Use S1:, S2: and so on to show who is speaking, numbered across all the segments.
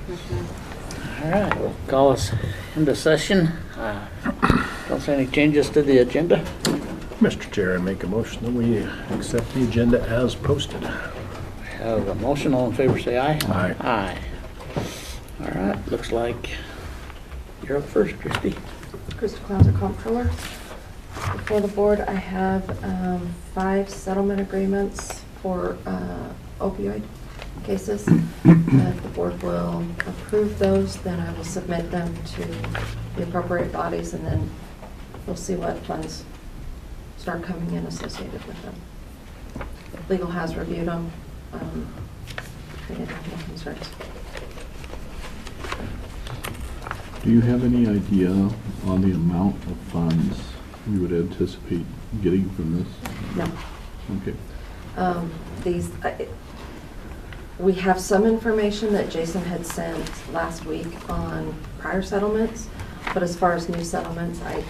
S1: All right, we'll call us into session. Don't see any changes to the agenda.
S2: Mr. Chair, I make a motion that we accept the agenda as posted.
S1: Have a motion, all in favor say aye.
S2: Aye.
S1: Aye. All right, looks like you're up first, Christie.
S3: Krista Clouser, Comptroller. Before the board, I have 5 settlement agreements for opioid cases. If the board will approve those, then I will submit them to the appropriate bodies, and then we'll see what funds start coming in associated with them. Legal has reviewed them. They didn't have any concerns.
S4: Do you have any idea on the amount of funds we would anticipate getting from this?
S3: No.
S4: Okay.
S3: We have some information that Jason had sent last week on prior settlements, but as far as new settlements, I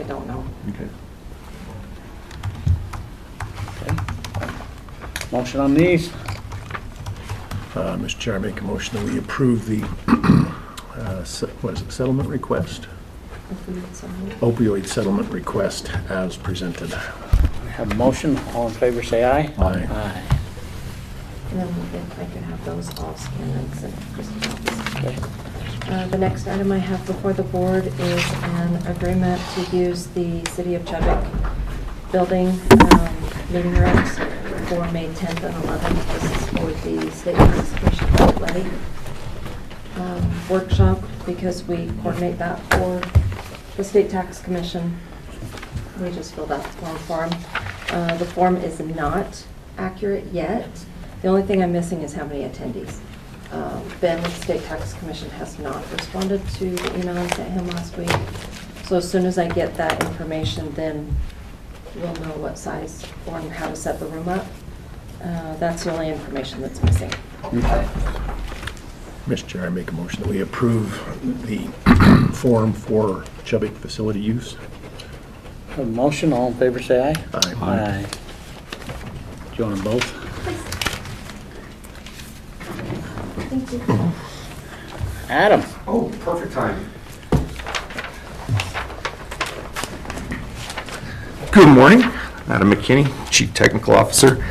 S3: don't know.
S4: Okay.
S1: Motion on these.
S2: Mr. Chair, I make a motion that we approve the, what is it, settlement request? Opioid settlement request as presented.
S1: We have a motion, all in favor say aye.
S2: Aye.
S1: Aye.
S3: And then if I could have those all scanned and sent to Kristen's office.
S1: Okay.
S3: The next item I have before the board is an agreement to use the City of Chubbuck building meeting rooms for May 10th and 11th. This is for the State Tax Commission levy workshop, because we coordinate that for the State Tax Commission. We just filled out the form for them. The form is not accurate yet. The only thing I'm missing is how many attendees. Ben with the State Tax Commission has not responded to the email I sent him last week. So as soon as I get that information, then we'll know what size or how to set the room up. That's the only information that's missing.
S2: Mr. Chair, I make a motion that we approve the form for Chubbuck facility use.
S1: Have a motion, all in favor say aye.
S2: Aye.
S1: Aye. Do you want them both?
S3: Thank you.
S1: Adam.
S5: Oh, perfect time. Good morning, Adam McKinney, Chief Technical Officer.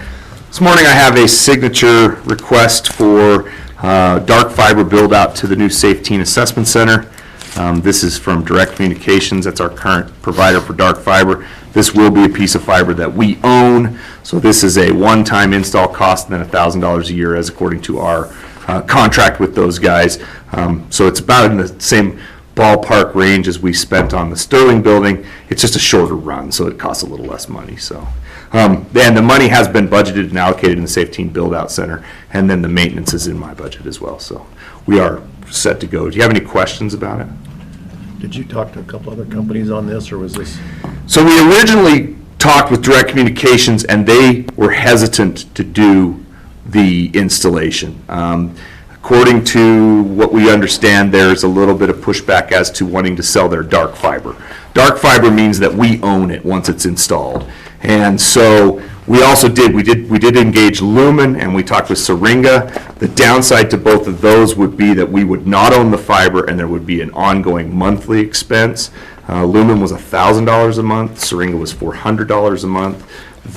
S5: This morning I have a signature request for dark fiber build out to the new Safe Teen Assessment Center. This is from Direct Communications. That's our current provider for dark fiber. This will be a piece of fiber that we own. So this is a one-time install cost and then $1,000 a year as according to our contract with those guys. So it's about in the same ballpark range as we spent on the Sterling building. It's just a shorter run, so it costs a little less money. So, and the money has been budgeted and allocated in the Safe Teen Build-Out Center, and then the maintenance is in my budget as well. So we are set to go. Do you have any questions about it?
S2: Did you talk to a couple other companies on this, or was this?
S5: So we originally talked with Direct Communications, and they were hesitant to do the installation. According to what we understand, there's a little bit of pushback as to wanting to sell their dark fiber. Dark fiber means that we own it once it's installed. And so we also did engage Lumen, and we talked with Syringa. The downside to both of those would be that we would not own the fiber and there would be an ongoing monthly expense. Lumen was $1,000 a month, Syringa was $400 a month.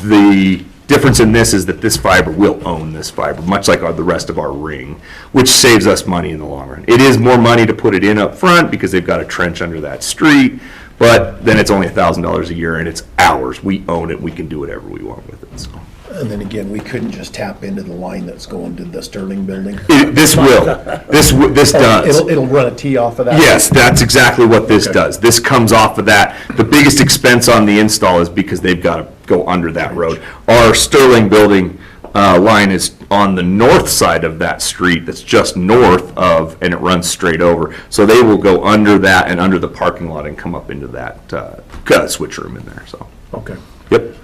S5: The difference in this is that this fiber will own this fiber, much like the rest of our ring, which saves us money in the long run. It is more money to put it in up front because they've got a trench under that street, but then it's only $1,000 a year and it's ours. We own it. We can do whatever we want with it. So.
S2: And then again, we couldn't just tap into the line that's going to the Sterling building.
S5: This will. This does.
S2: It'll run a T off of that?
S5: Yes, that's exactly what this does. This comes off of that. The biggest expense on the install is because they've got to go under that road. Our Sterling building line is on the north side of that street that's just north of, and it runs straight over. So they will go under that and under the parking lot and come up into that switch room in there. So.
S2: Okay,
S5: Yep.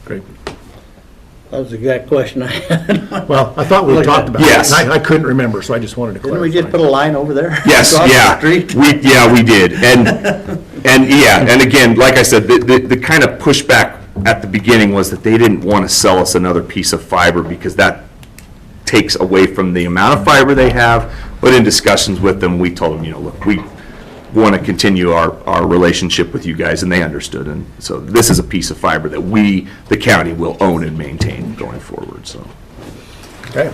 S2: great.
S1: That was the exact question I had.
S2: Well, I thought we talked about it.
S5: Yes.
S2: and I couldn't remember, so I just wanted to clarify.
S1: Didn't we just put a line over there?
S5: Yes,
S1: Across the
S5: yeah,
S1: street?
S5: we did, and again, like I said, the kind of pushback at the beginning was that they didn't want to sell us another piece of fiber because that takes away from the amount of fiber they have, But in discussions with them, we told them, look, we want to continue our relationship with you guys, and they understood. And so this is a piece of fiber that we, the county, will own and maintain going forward, so.
S2: Okay.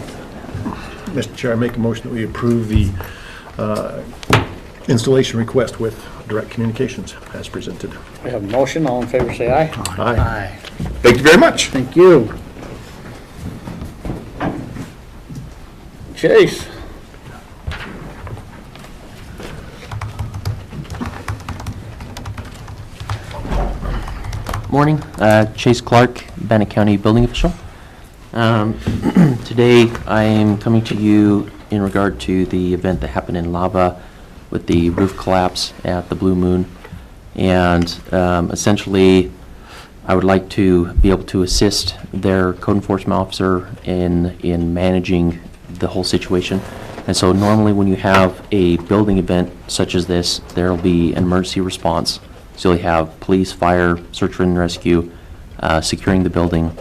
S2: Mr. Chair, I make a motion that we approve the installation request with Direct Communications as presented.
S1: We have a motion. All in favor, say aye.
S2: Aye.
S5: Thank you very much.
S1: Thank you. Chase.
S6: Morning, Chase Clark, Bannock County Building Official. Today, I am coming to you in regard to the event that happened in Lava with the roof collapse at the Blue Moon. And essentially, I would like to be able to assist their code enforcement officer in managing the whole situation. And so normally when you have a building event such as this, there will be an emergency response. So you'll have police, fire, search and rescue, securing the building.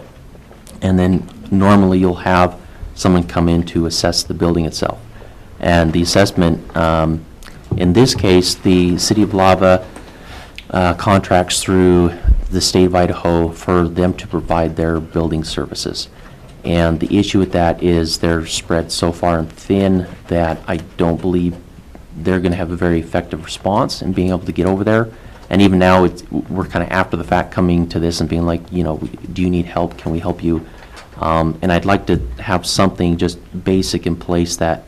S6: And then normally you'll have someone come in to assess the building itself. And the assessment, in this case, the City of Lava contracts through the state of Idaho for them to provide their building services. And the issue with that is they're spread so far and thin that I don't believe they're going to have a very effective response in being able to get over there. And even now, we're kind of after the fact coming to this and being like, do you need help? Can we help you? And I'd like to have something just basic in place that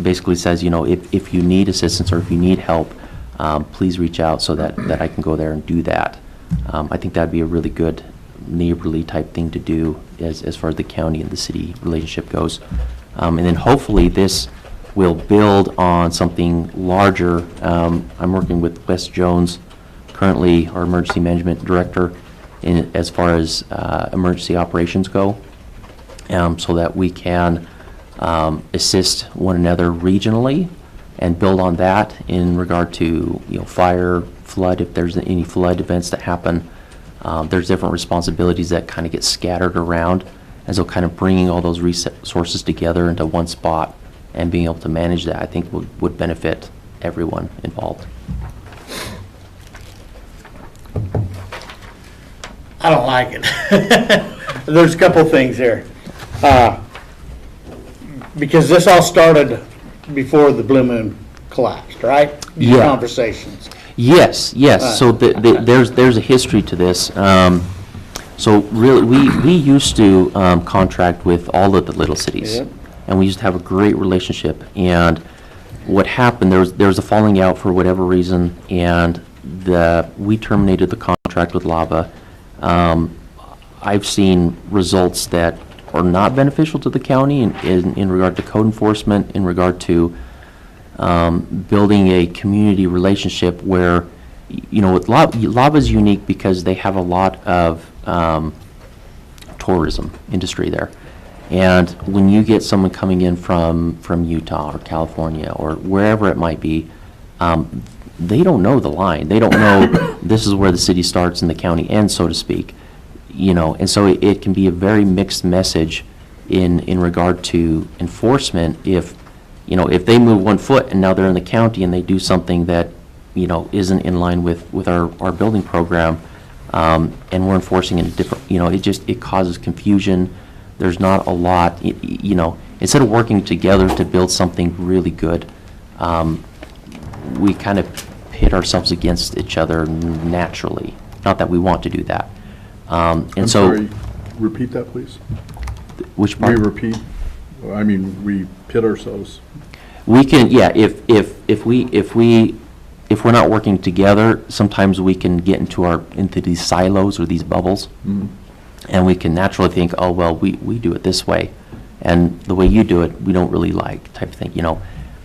S6: basically says, if you need assistance or if you need help, please reach out so that I can go there and do that. I think that'd be a really good neighborly type thing to do as far as the county and the city relationship goes. And then hopefully this will build on something larger. I'm working with Wes Jones, currently our emergency management director, as far as emergency operations go, so that we can assist one another regionally and build on that in regard to fire, flood, if there's any flood events that happen. There's different responsibilities that kind of get scattered around, and so kind of bringing all those resources together into one spot and being able to manage that, I think would benefit everyone involved.
S1: I don't like it. There's a couple things here. Because this all started before the Blue Moon collapsed, right? These
S6: Yeah.
S1: Conversations.
S6: Yes. So there's a history to this. So really, we used to contract with all of the little cities,
S1: Yep.
S6: and we used to have a great relationship. And what happened, there was a falling out for whatever reason, and we terminated the contract with Lava. I've seen results that are not beneficial to the county in regard to code enforcement, in regard to building a community relationship where, with Lava's unique because they have a lot of tourism industry there. And when you get someone coming in from Utah or California or wherever it might be, they don't know the line. They don't know this is where the city starts and the county ends, so to speak. And so it can be a very mixed message in regard to enforcement if they move 1 foot and now they're in the county and they do something that, isn't in line with our building program, and we're enforcing it different, it causes confusion. There's not a lot, instead of working together to build something really good, we kind of pit ourselves against each other naturally. Not that we want to do that.
S4: I'm sorry, repeat that, please.
S6: Which part?
S4: We pit ourselves.
S6: We can, yeah, if we're not working together, sometimes we can get into these silos or these bubbles.
S4: Mm-hmm.
S6: And we can naturally think, oh, well, we do it this way, and the way you do it, we don't really like, type of thing,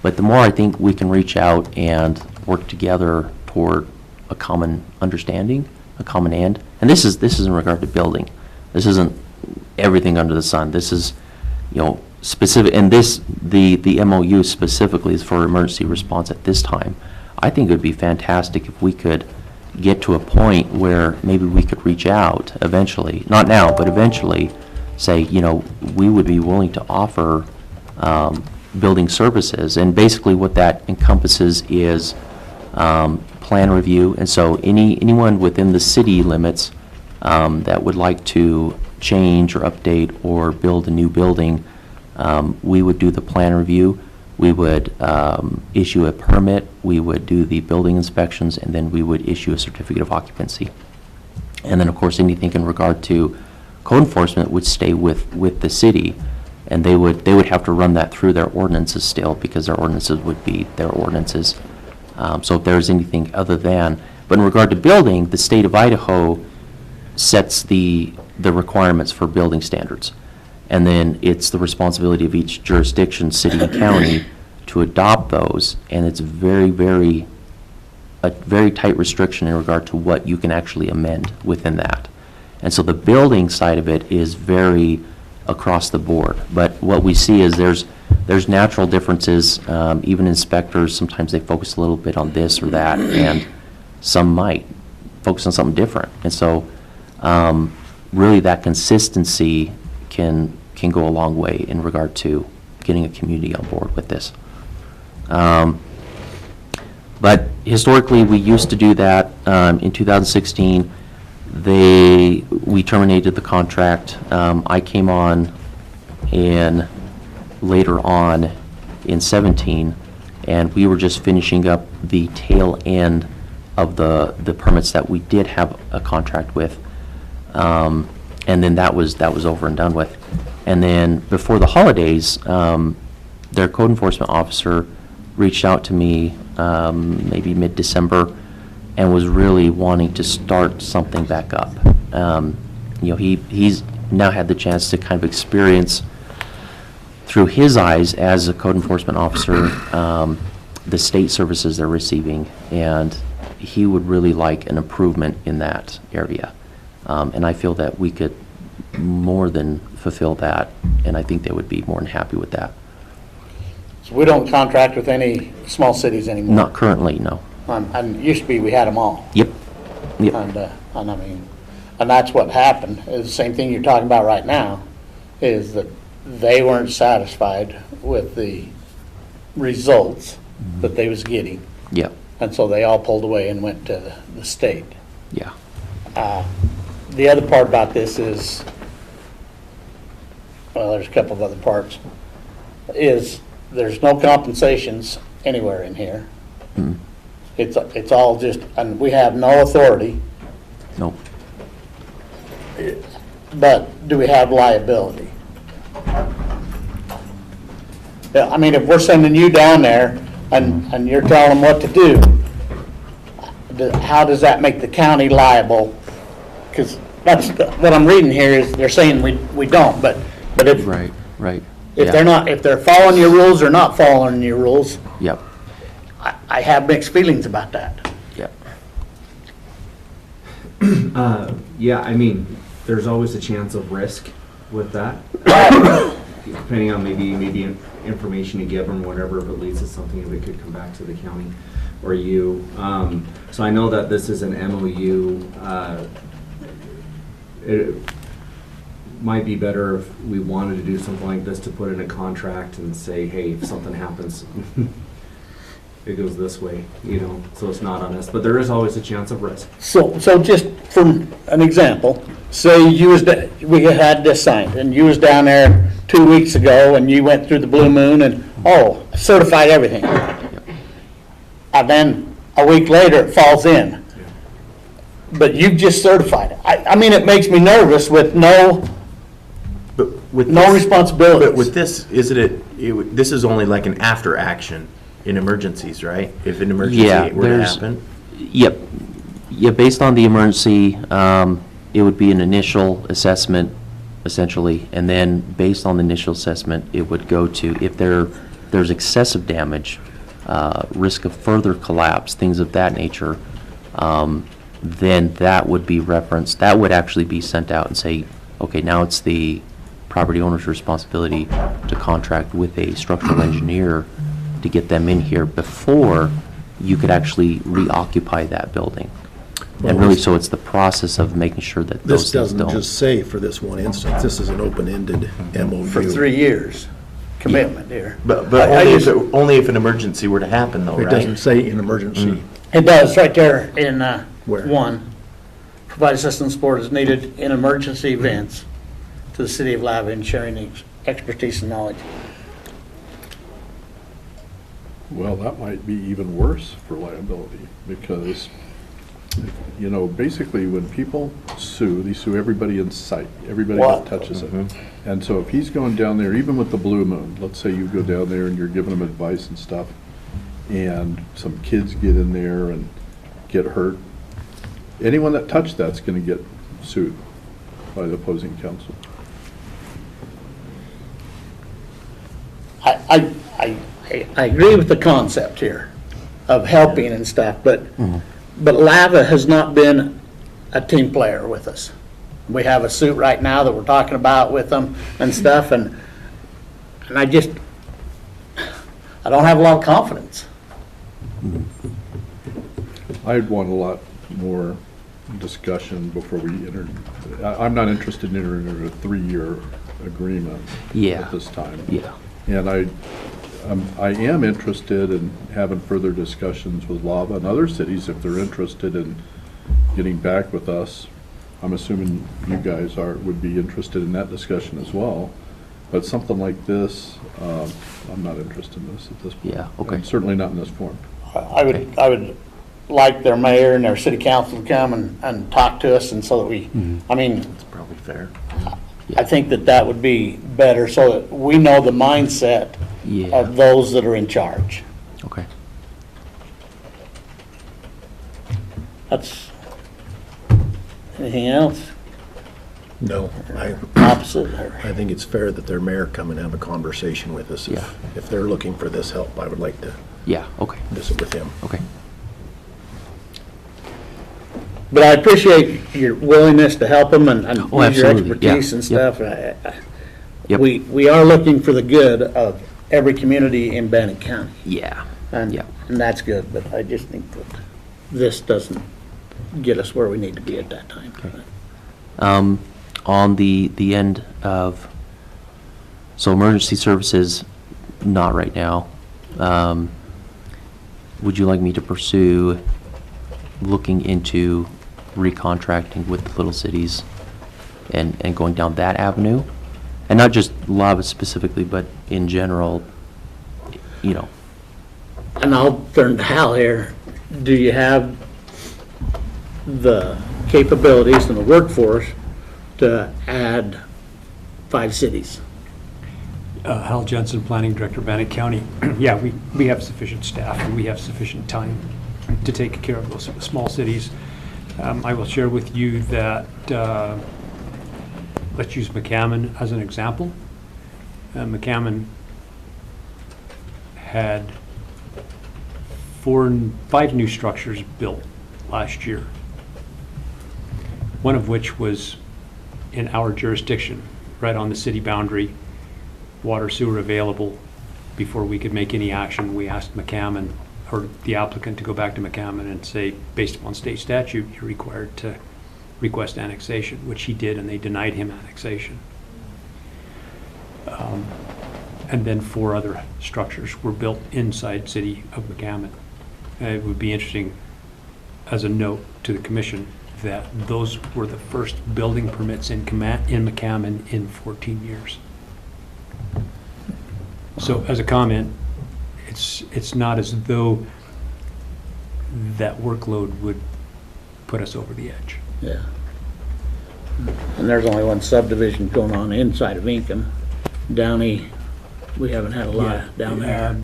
S6: But the more I think we can reach out and work together toward a common understanding, a common end, and this is in regard to building. This isn't everything under the sun. This is, specific, and the MOU specifically is for emergency response at this time. I think it would be fantastic if we could get to a point where maybe we could reach out eventually, not now, but eventually, say, we would be willing to offer building services. And basically what that encompasses is plan review. And so anyone within the city limits that would like to change or update or build a new building, we would do the plan review. We would issue a permit, we would do the building inspections, and then we would issue a certificate of occupancy. And then, of course, anything in regard to code enforcement would stay with the city, and they would have to run that through their ordinances still, because their ordinances would be their ordinances. So if there's anything other than, but in regard to building, the state of Idaho sets the requirements for building standards. And then it's the responsibility of each jurisdiction, city and county, to adopt those. And it's a very tight restriction in regard to what you can actually amend within that. And so the building side of it is very across the board. But what we see is there's natural differences. Even inspectors, sometimes they focus a little bit on this or that, and some might focus on something different. And so really that consistency can go a long way in regard to getting a community on board with this. But historically, we used to do that. In 2016, we terminated the contract. I came on later on in 17, and we were just finishing up the tail end of the permits that we did have a contract with. And then that was over and done with. And then before the holidays, their code enforcement officer reached out to me maybe mid-December and was really wanting to start something back up. He's now had the chance to kind of experience through his eyes as a code enforcement officer the state services they're receiving, and he would really like an improvement in that area. And I feel that we could more than fulfill that, and I think they would be more than happy with that.
S1: So we don't contract with any small cities anymore?
S6: Not currently, no.
S1: And it used to be, we had them all.
S6: Yep.
S1: And I mean, and that's what happened, is the same thing you're talking about right now, is that they weren't satisfied with the results that they was getting.
S6: Yeah.
S1: And so they all pulled away and went to the state.
S6: Yeah.
S1: The other part about this is, well, there's a couple of other parts, is there's no compensations anywhere in here.
S6: Mm.
S1: It's all just, and we have no authority,
S6: Nope.
S1: but do we have liability? Yeah, I mean, if we're sending you down there and you're telling them what to do, how does that make the county liable? Because that's what I'm reading here is they're saying we don't, but if
S6: Right.
S1: if
S6: Yeah.
S1: they're not, if they're following your rules or not following your rules,
S6: Yep.
S1: I have mixed feelings about that.
S6: Yep.
S7: Yeah, I mean, there's always a chance of risk with that. Depending on maybe information you give them, whatever, if it leads to something, that could come back to the county or you. So I know that this is an MOU. It might be better if we wanted to do something like this to put in a contract and say, hey, if something happens, it goes this way, so it's not on us. But there is always a chance of risk.
S1: So just from an example, say we had this signed, and you was down there 2 weeks ago, and you went through the Blue Moon, and, certified everything. And then a week later, it falls in. But you've just certified it. I mean, it makes me nervous with no responsibilities.
S8: But with this, this is only like an after action in emergencies, right? If an emergency were to happen?
S6: Yep. Yeah, based on the emergency, it would be an initial assessment, essentially, and then based on the initial assessment, it would go to, if there's excessive damage, risk of further collapse, things of that nature, then that would be referenced, that would actually be sent out and say, okay, now it's the property owner's responsibility to contract with a structural engineer to get them in here before you could actually reoccupy that building. And really, so it's the process of making sure that those
S2: This
S6: things
S2: doesn't
S6: don't.
S2: just say for this one instance, this is an open-ended MOU.
S1: For 3 years. commitment here.
S8: But
S1: I
S8: only if,
S1: just-
S8: only if an emergency were to happen though,
S2: It doesn't
S8: right?
S2: say in emergency.
S1: It does, right there in
S2: Where?
S1: 1. Provide assistance support as needed in emergency events to the city of Lava and sharing expertise and knowledge.
S4: Well, that might be even worse for liability, because, you know, basically, when people sue, they sue everybody in sight, everybody
S1: What?
S4: that touches it.
S8: Mhm.
S4: And so if he's going down there, even with the Blue Moon, let's say you go down there and you're giving him advice and stuff, and some kids get in there and get hurt, anyone that touched that's gonna get sued by the opposing counsel.
S1: I agree with the concept here of helping and stuff, but Lava has not been a team player with us. We have a suit right now that we're talking about with them and stuff, and I don't have a lot of confidence.
S4: I'd want a lot more discussion before we enter, I'm not interested in entering into a 3-year agreement
S6: Yeah.
S4: at this time.
S6: Yeah.
S4: And I am interested in having further discussions with Lava and other cities if they're interested in getting back with us. I'm assuming you guys would be interested in that discussion as well. But something like this, I'm not interested in this at this point.
S6: Yeah, okay.
S4: And certainly not in this form.
S1: I would like their mayor and their city council to come and talk to us, and so that we, I mean,
S8: It's probably fair.
S1: I think that would be better so that we know the mindset
S6: Yeah.
S1: of those that are in charge.
S6: Okay.
S1: That's, anything else?
S2: No,
S1: Opposite? Or-
S2: I think it's fair that their mayor come and have a conversation with us.
S6: Yeah.
S2: If they're looking for this help, I would like to
S6: Yeah, okay,
S2: visit with him.
S6: okay.
S1: But I appreciate your willingness to help them and
S6: Oh,
S1: use your
S6: absolutely, yeah,
S1: expertise and
S6: yep.
S1: stuff.
S6: Yep.
S1: We are looking for the good of every community in Bannock County,
S6: Yeah,
S1: and
S6: yeah.
S1: that's good, but I just think that this doesn't get us where we need to be at that time.
S6: On the end of, so emergency services, not right now. Would you like me to pursue looking into recontracting with the little cities and going down that avenue? And not just Lava specifically, but in general, you know.
S1: And I'll turn to Hal here. Do you have the capabilities and the workforce to add 5 cities?
S9: Hal Jensen, Planning Director, Bannock County. Yeah, we have sufficient staff and we have sufficient time to take care of those small cities. I will share with you that, let's use McCammon as an example. McCammon had 5 new structures built last year, one of which was in our jurisdiction, right on the city boundary, water sewer available. Before we could make any action, we asked McCammon, or the applicant, to go back to McCammon and say, based upon state statute, you're required to request annexation, which he did, and they denied him annexation. And then 4 other structures were built inside city of McCammon. It would be interesting, as a note to the commission, that those were the first building permits in McCammon in 14 years. So as a comment, it's not as though that workload would put us over the edge.
S1: Yeah. And there's only one subdivision going on inside of Ingham. Downey, we haven't had a lot down there.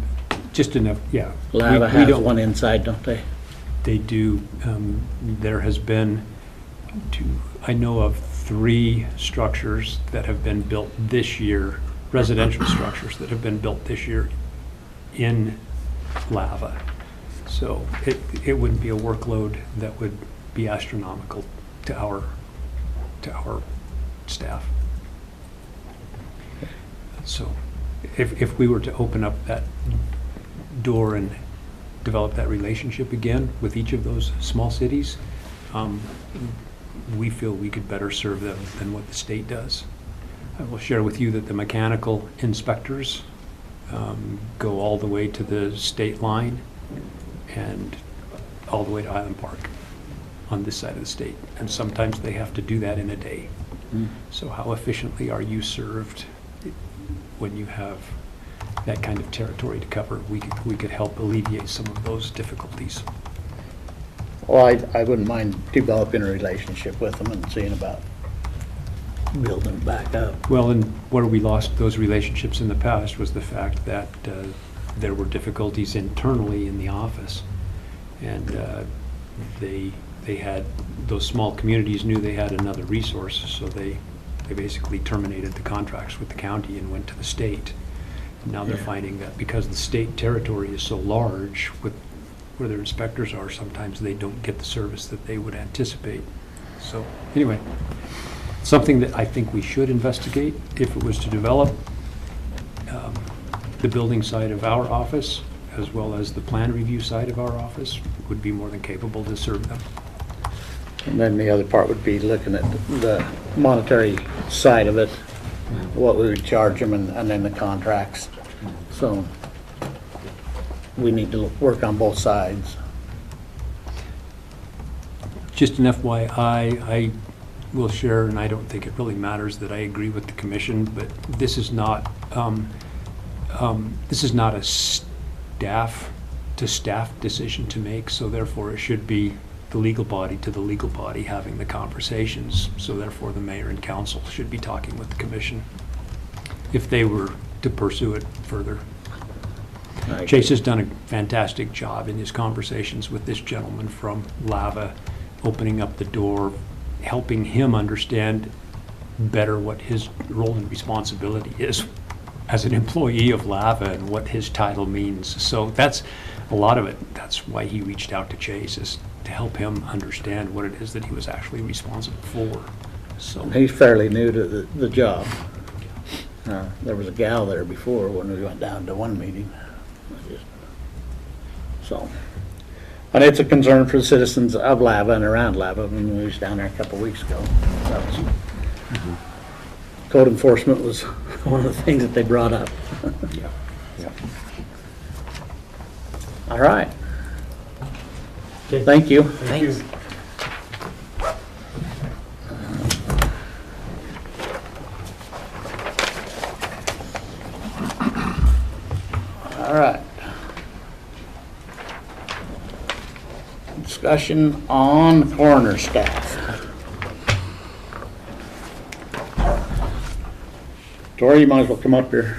S9: Just enough, yeah.
S1: Lava
S9: We
S1: has
S9: don't-
S1: one inside, don't they?
S9: They do. There has been, I know of 3 structures that have been built this year, residential structures that have been built this year in Lava. So it wouldn't be a workload that would be astronomical to our staff. So if we were to open up that door and develop that relationship again with each of those small cities, we feel we could better serve them than what the state does. I will share with you that the mechanical inspectors go all the way to the state line and all the way to Highland Park on this side of the state. And sometimes they have to do that in a day. So how efficiently are you served when you have that kind of territory to cover? We could help alleviate some of those difficulties.
S1: Well, I wouldn't mind developing a relationship with them and seeing about building it back up.
S9: Well, and where we lost those relationships in the past was the fact that there were difficulties internally in the office. And they had, those small communities knew they had another resource, so they basically terminated the contracts with the county and went to the state. And now they're finding that because the state territory is so large, with where their inspectors are, sometimes they don't get the service that they would anticipate. So anyway, something that I think we should investigate if it was to develop. The building side of our office, as well as the plan review side of our office, would be more than capable to serve them.
S1: And then the other part would be looking at the monetary side of it, what we would charge them, and then the contracts. So we need to work on both sides.
S9: Just an FYI, I will share, and I don't think it really matters that I agree with the commission, but this is not a staff-to-staff decision to make, so therefore it should be the legal body to the legal body having the conversations. So therefore the mayor and council should be talking with the commission if they were to pursue it further. Chase has done a fantastic job in his conversations with this gentleman from Lava, opening up the door, helping him understand better what his role and responsibility is as an employee of Lava and what his title means. So that's a lot of it. That's why he reached out to Chase, is to help him understand what it is that he was actually responsible for. So
S1: He's fairly new to the job. There was a gal there before when we went down to one meeting. So, and it's a concern for the citizens of Lava and around Lava. When we was down there a couple of weeks ago. That was, code enforcement was one of the things that they brought up. All right. Thank you.
S6: Thanks.
S1: All right. Discussion on coroner staff. Tori, you might as well come up here.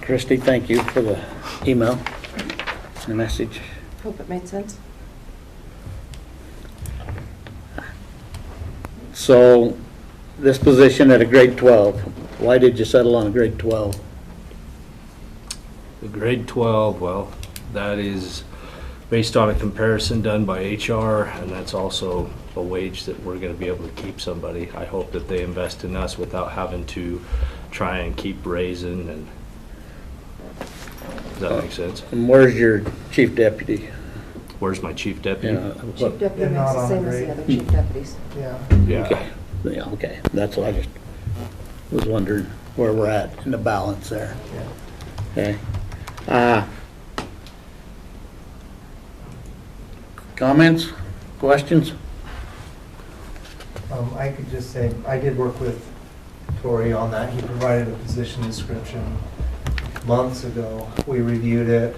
S1: Christie, thank you for the email, the message.
S3: Hope it made sense.
S1: So, this position at a grade 12, why did you settle on a grade 12?
S10: The grade 12, well, that is based on a comparison done by HR, and that's also a wage that we're going to be able to keep somebody. I hope that they invest in us without having to try and keep raising. And does that make sense?
S1: And where's your chief deputy?
S10: Where's my chief deputy?
S3: Chief deputy makes the same as the other chief deputies.
S10: Yeah.
S1: Okay. Yeah, okay, that's what I just was wondering where we're at in the balance there. Okay. Comments, questions?
S11: I could just say, I did work with Tori on that. He provided a position description months ago. We reviewed it,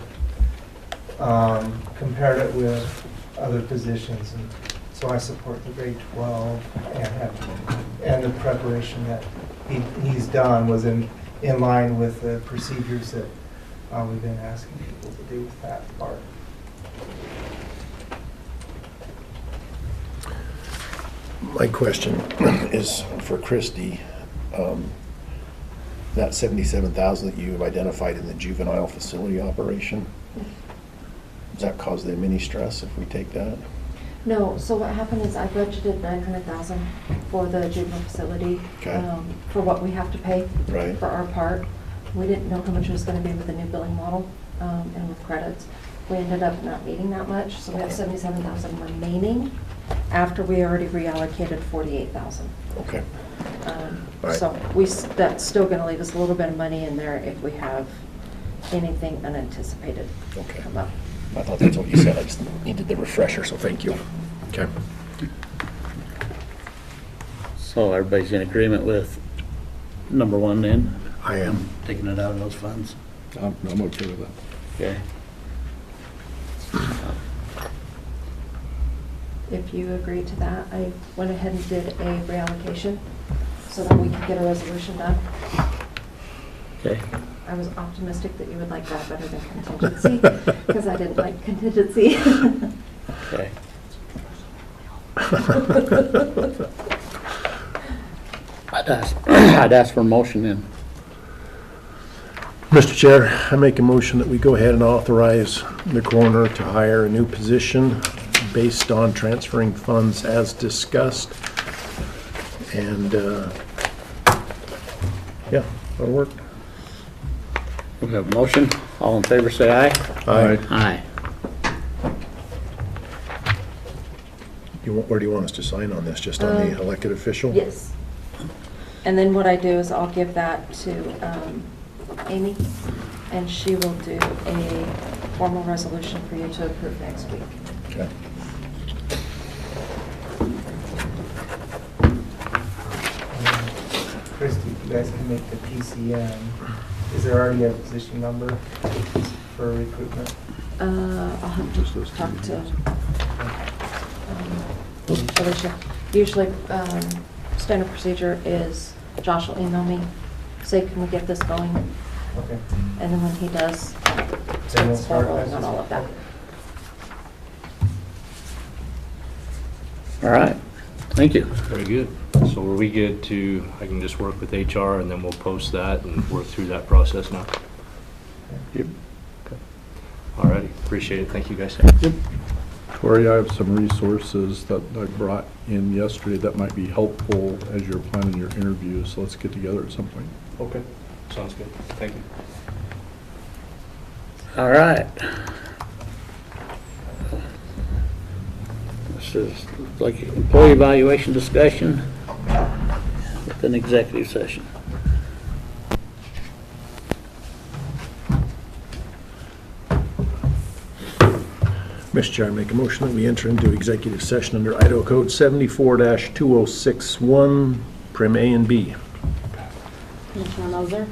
S11: compared it with other positions, and so I support the grade 12 and the preparation that he's done was in line with the procedures that we've been asking people to do with that part.
S2: My question is for Christie. That 77,000 that you've identified in the juvenile facility operation, does that cause them any stress if we take that?
S3: No, so what happened is I budgeted 900,000 for the juvenile facility,
S2: Okay.
S3: for what we have to pay
S2: Right.
S3: for our part. We didn't know how much it was going to be with the new billing model and with credits. we ended up not needing that much, so we have 77,000 remaining after we already reallocated 48,000.
S2: Okay. All right.
S3: So that's still gonna leave us a little bit of money in there if we have anything unanticipated
S2: Okay.
S3: come up.
S2: I thought that's what you said. I just needed the refresher, so thank you. Okay.
S1: So everybody's in agreement with number one then,
S2: I am.
S1: taking it out of those funds?
S4: I'm okay with that.
S1: Okay.
S3: If you agree to that, I went ahead and did a reallocation so that we could get a resolution done.
S1: Okay.
S3: I was optimistic that you would like that better than contingency, because I didn't like contingency.
S1: Okay. I'd ask for a motion then.
S2: Mr. Chair, I make a motion that we go ahead and authorize the coroner to hire a new position based on transferring funds as discussed. And, yeah, that'll work.
S1: We have a motion. All in favor, say aye.
S2: Aye.
S1: Aye.
S2: Where do you want us to sign on this? Just on the elected official?
S3: Yes. And then what I do is I'll give that to Amy, and she will do a formal resolution for you to approve next week.
S2: Okay.
S11: Christie, if you guys can make the PCN, is there already a position number for recruitment?
S3: I'll have to talk to Alicia. Usually, standard procedure is Josh will email me, say, can we get this going?
S11: Okay.
S3: And then when he does,
S11: Then we'll
S3: start
S11: start
S3: rolling on all of that.
S1: All right. Thank you.
S10: Very good. So are we good to, I can just work with HR and then we'll post that and work through that process now?
S1: Yep.
S10: Okay. All righty, appreciate it. Thank you, guys.
S4: Tori, I have some resources that I brought in yesterday that might be helpful as you're planning your interviews, so let's get together at some point.
S10: Okay. Sounds good. Thank you.
S1: All right. This is like employee evaluation discussion with an executive session.
S2: Mr. Chair, I make a motion that we enter into executive session under Idaho Code 74-2061, prim A and B.
S3: Commissioner Moser?